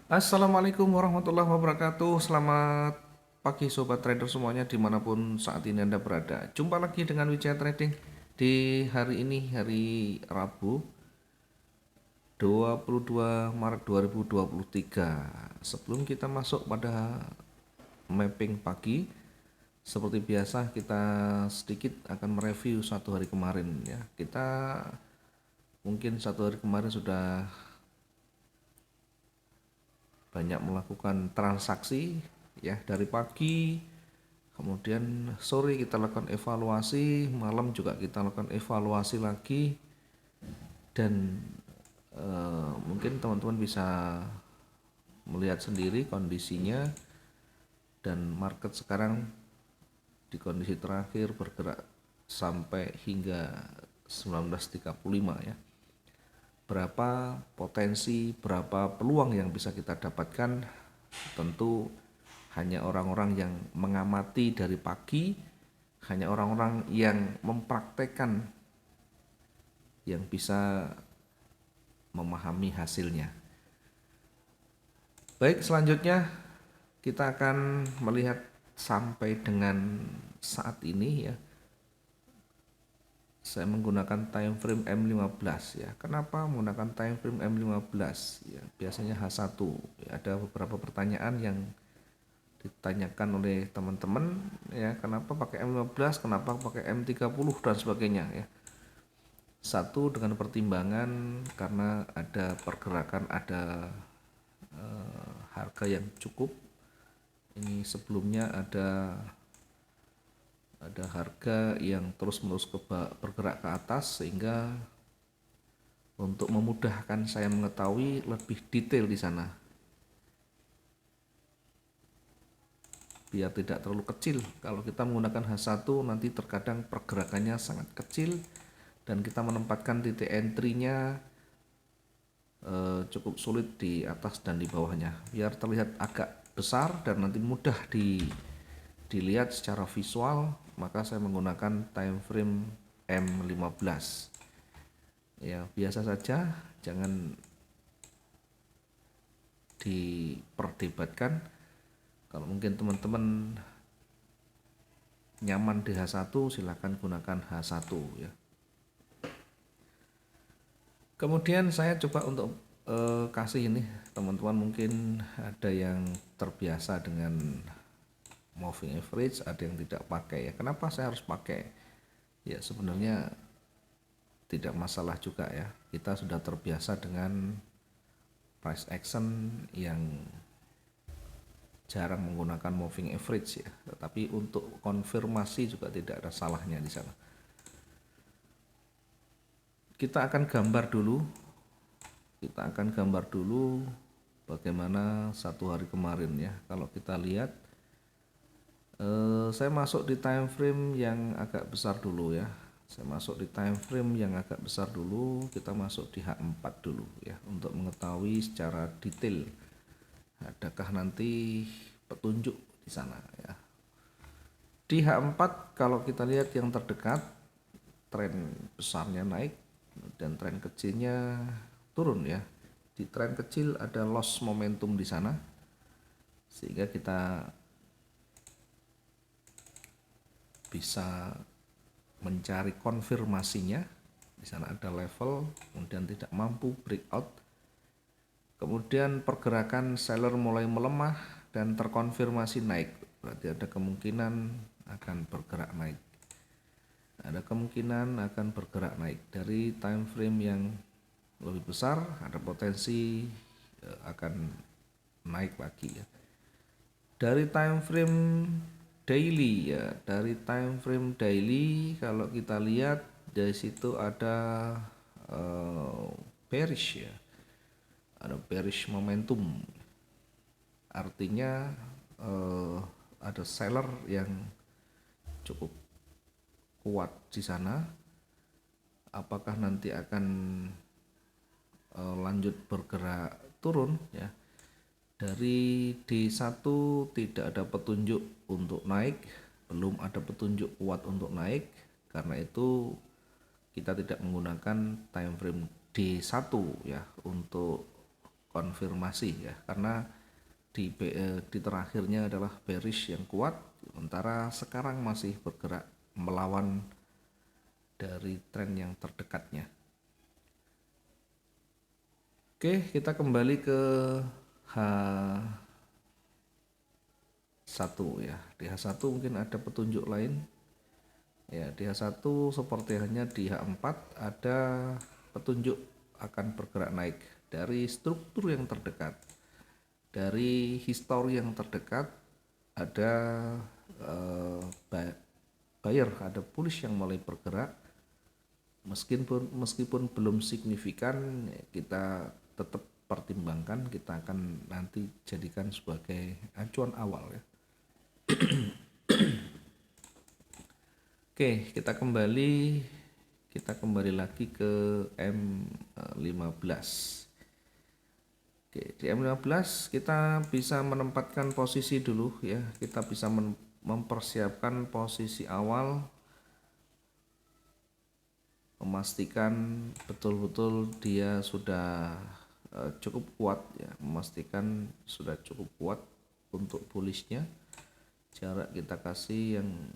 Assalamualaikum warahmatullahi wabarakatuh. Selamat pagi sobat trader semuanya dimanapun saat ini Anda berada. Jumpa lagi dengan Wijaya Trading di hari ini, hari Rabu 22 Maret 2023. Sebelum kita masuk pada mapping pagi, seperti biasa kita sedikit akan mereview satu hari kemarin ya. Kita mungkin satu hari kemarin sudah banyak melakukan transaksi ya, dari pagi, kemudian sore kita lakukan evaluasi, malam juga kita lakukan evaluasi lagi, dan mungkin teman-teman bisa melihat sendiri kondisinya, dan market sekarang di kondisi terakhir bergerak sampai hingga 19.35 ya. Berapa potensi, berapa peluang yang bisa kita dapatkan, tentu hanya orang-orang yang mengamati dari pagi, hanya orang-orang yang mempraktekkan yang bisa memahami hasilnya. Baik, selanjutnya kita akan melihat sampai dengan saat ini ya. Saya menggunakan time frame M15 ya. Kenapa menggunakan time frame M15? Ya, biasanya H1. Ya, ada beberapa pertanyaan yang ditanyakan oleh teman-teman ya, kenapa pakai M15, kenapa pakai M30 dan sebagainya ya. Satu, dengan pertimbangan karena ada pergerakan, ada harga yang cukup. Ini sebelumnya ada harga yang terus-menerus bergerak ke atas, sehingga untuk memudahkan saya mengetahui lebih detail di sana, biar tidak terlalu kecil. Kalau kita menggunakan H1 nanti terkadang pergerakannya sangat kecil dan kita menempatkan titik entry-nya cukup sulit di atas dan di bawahnya, biar terlihat agak besar dan nanti mudah dilihat secara visual, maka saya menggunakan time frame M15 ya. Biasa saja, jangan diperdebatkan. Kalau mungkin teman-teman nyaman di H1, silahkan gunakan H1 ya. Kemudian saya coba untuk kasih ini, teman-teman mungkin ada yang terbiasa dengan moving average, ada yang tidak pakai ya. Kenapa saya harus pakai? Ya sebenarnya tidak masalah juga ya. Kita sudah terbiasa dengan price action yang jarang menggunakan moving average ya. Tetapi untuk konfirmasi juga tidak ada salahnya di sana. Kita akan gambar dulu bagaimana satu hari kemarin ya. Kalau kita lihat, saya masuk di time frame yang agak besar dulu ya. Kita masuk di H4 dulu ya, untuk mengetahui secara detail adakah nanti petunjuk di sana ya. Di H4 kalau kita lihat yang terdekat, tren besarnya naik dan tren kecilnya turun ya. Di tren kecil ada loss momentum di sana, sehingga kita bisa mencari konfirmasinya. Di sana ada level, kemudian tidak mampu breakout, kemudian pergerakan seller mulai melemah dan terkonfirmasi naik, berarti ada kemungkinan akan bergerak naik. Dari time frame yang lebih besar, ada potensi akan naik lagi ya. Dari time frame daily kalau kita lihat dari situ ada bearish ya, ada bearish momentum, artinya ada seller yang cukup kuat di sana. Apakah nanti akan lanjut bergerak turun ya. Dari D1 tidak ada petunjuk untuk naik, belum ada petunjuk kuat untuk naik. Karena itu kita tidak menggunakan time frame D1 ya untuk konfirmasi ya, karena di terakhirnya adalah bearish yang kuat, sementara sekarang masih bergerak melawan dari tren yang terdekatnya. Oke, kita kembali ke H1 ya. Di H1 mungkin ada petunjuk lain. Ya, di H1 seperti halnya di H4 ada petunjuk akan bergerak naik dari struktur yang terdekat. Dari histori yang terdekat ada buyer, ada bullish yang mulai bergerak. Meskipun belum signifikan, kita tetap pertimbangkan, kita akan nanti jadikan sebagai acuan awal ya. Oke, kita kembali lagi ke M15. Oke, di M15 kita bisa menempatkan posisi dulu ya. Kita bisa mempersiapkan posisi awal, memastikan betul-betul dia sudah cukup kuat ya, memastikan sudah cukup kuat untuk bullishnya. Jarak kita kasih yang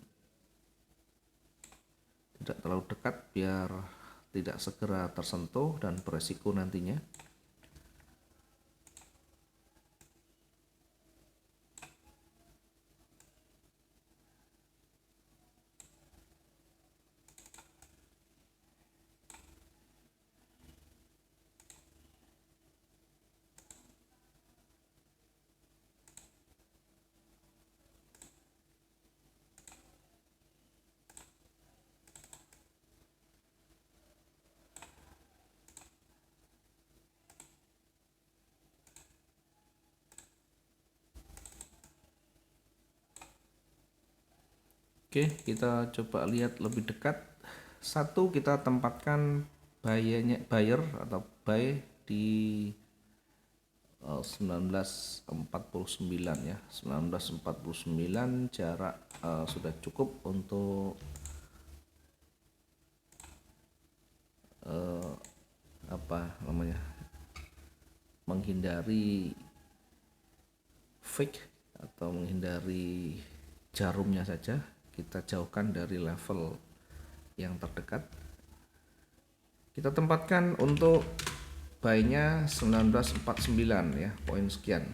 tidak terlalu dekat biar tidak segera tersentuh dan beresiko nantinya. Oke, kita coba lihat lebih dekat. Satu, kita tempatkan buyer atau buy di 1949 ya. 1949 jarak sudah cukup untuk menghindari fake atau menghindari jarumnya saja. Kita jauhkan dari level yang terdekat. Kita tempatkan untuk buy-nya 1949 ya, poin sekian.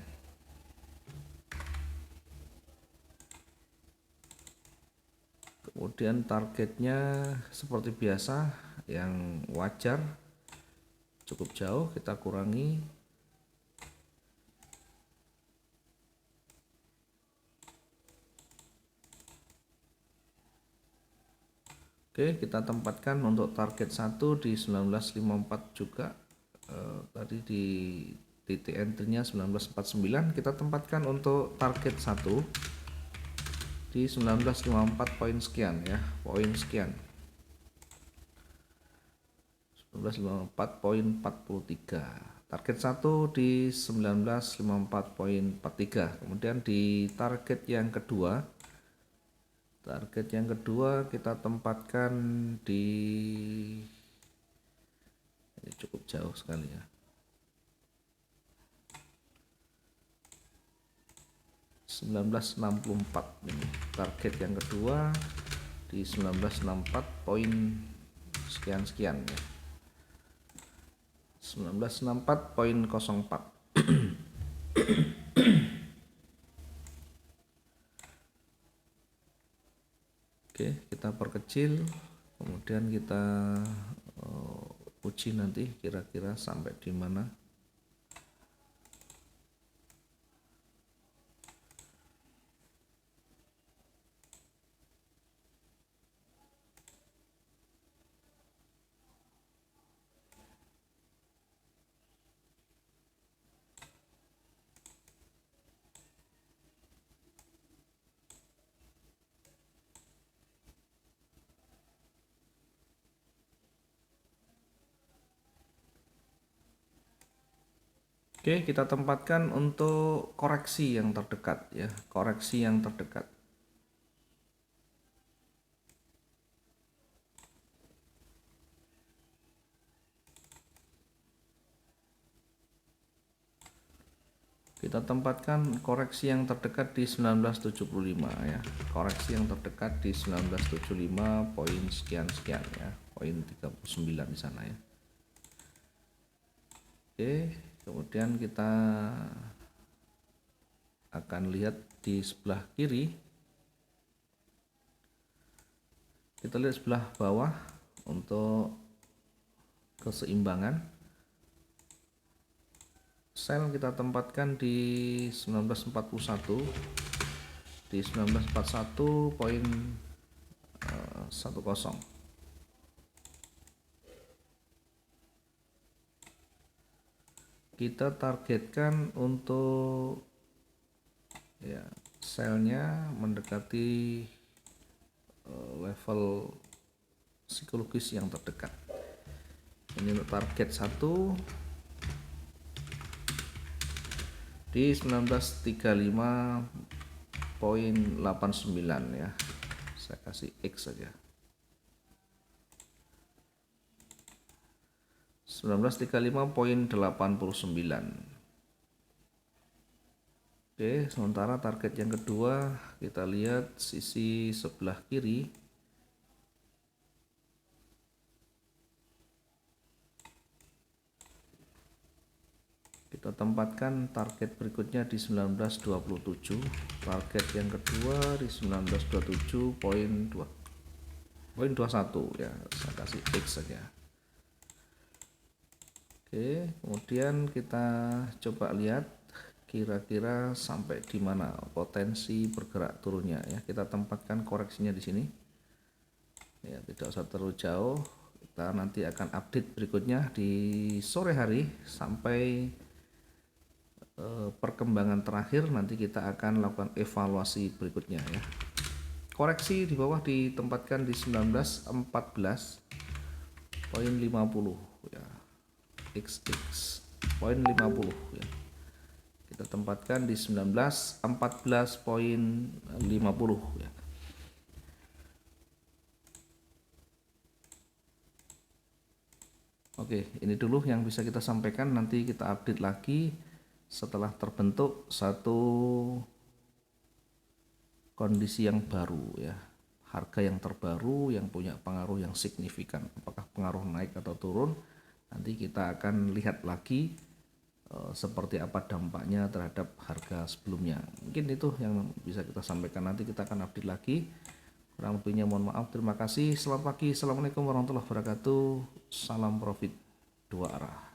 Kemudian targetnya seperti biasa yang wajar, cukup jauh, kita kurangi. Oke, kita tempatkan untuk target 1 di 1954 juga. Tadi di titik entry-nya 1949, kita tempatkan untuk target 1 di 1954 poin sekian ya, poin sekian. 1954.43. Target 1 di 1954.43. Kemudian di target yang kedua kita tempatkan di, ini cukup jauh sekali ya, 1964. Ini target yang kedua di 1964 poin sekian ya, 1964.04. Oke, kita perkecil, kemudian kita uji nanti kira-kira sampai di mana. Oke, kita tempatkan untuk koreksi yang terdekat ya, koreksi yang terdekat. Kita tempatkan koreksi yang terdekat di 1975 ya. Koreksi yang terdekat di 1975 poin sekian-sekian ya. Poin 39 di sana ya. Oke, kemudian kita akan lihat di sebelah kiri. Kita lihat sebelah bawah untuk keseimbangan. Sel kita tempatkan di 1941, di 1941 poin 10. Kita targetkan untuk ya selnya mendekati level psikologis yang terdekat. Ini untuk target 1 di 1935.89 ya. Saya kasih X saja. 1935.89. Oke, sementara target yang kedua kita lihat sisi sebelah kiri. Kita tempatkan target berikutnya di 1927, target yang kedua di 1927.21 ya, saya kasih X saja. Oke, kemudian kita coba lihat kira-kira sampai di mana potensi bergerak turunnya ya. Kita tempatkan koreksinya di sini. Ya, tidak usah terlalu jauh. Kita nanti akan update berikutnya di sore hari sampai perkembangan terakhir. Nanti kita akan lakukan evaluasi berikutnya ya. Koreksi di bawah ditempatkan di 1914.50 ya. XX poin 50 ya. Kita tempatkan di 1914.50 ya. Oke, ini dulu yang bisa kita sampaikan. Nanti kita update lagi setelah terbentuk satu kondisi yang baru ya, harga yang terbaru yang punya pengaruh yang signifikan. Apakah pengaruh naik atau turun, nanti kita akan lihat lagi seperti apa dampaknya terhadap harga sebelumnya. Mungkin itu yang bisa kita sampaikan. Nanti kita akan update lagi. Kurang lebihnya mohon maaf. Terima kasih. Selamat pagi. Assalamualaikum warahmatullahi wabarakatuh. Salam profit dua arah.